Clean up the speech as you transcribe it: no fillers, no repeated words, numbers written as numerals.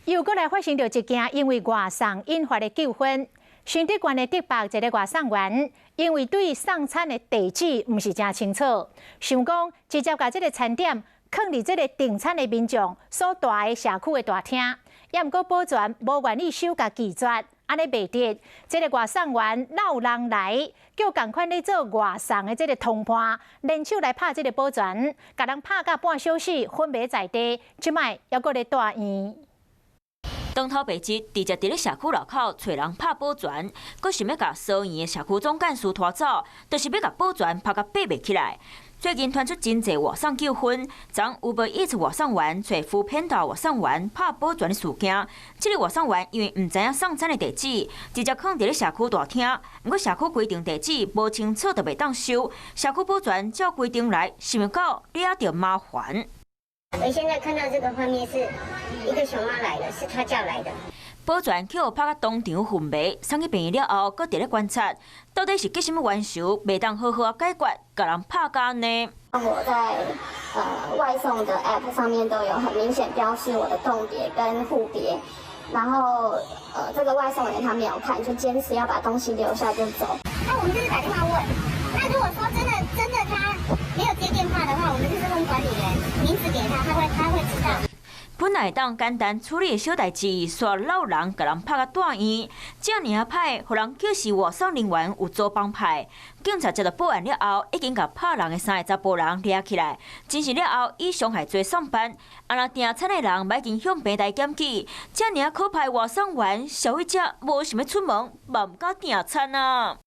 又过来发生着一件因为外送引发的纠纷。新竹县的竹北一个外送员，因为对送餐的地址唔是真清楚，想讲直接把这个餐点放伫这个订餐的民众所住的社区的大厅，也毋过保全无愿意收甲拒绝，安尼袂得。这个外送员闹人来，叫共款咧做外送的这个同伴联手来拍这个保全，甲人拍到半小时昏迷在地，即摆还阁咧住院。 当头白日，直接伫咧社区路口找人拍保全，阁想要甲疏远的社区总干事拖走，就是要甲保全拍甲爬袂起来。最近传出真侪外送纠纷，昨Uber Eats外送员找Foodpanda外送员拍保全的事件。这个外送员因为唔知影送餐的地址，直接放伫咧社区大厅，不过社区规定地址无清楚，就袂当收。社区保全照规定来，想不到惹着麻烦。 我现在看到这个画面是一个熊猫来的，是他叫来的。保全去互拍到当场昏迷，送去病院了后，搁伫咧观察，到底是结什么冤仇，袂当好好解决，甲人拍到呢？我在外送的 App 上面都有很明显标示我的栋别跟户别，然后这个外送员他没有看，就坚持要把东西留下就走。那我们就是打电话问，那如果说真的他没有接电话的话，我们就是问管理员名字给他，他会知道。 本来当简单处理的小代志，煞闹人，甲人拍到大院，这尔歹，互人叫是外送人员有做帮派。警察接到报案了后，已经甲拍人的3个查甫人抓起来，侦讯了后以伤害罪送办。啊，若订餐的人已经向平台检举，这尔可怕的外送员，消费者无想要出门，嘛唔敢订餐啊。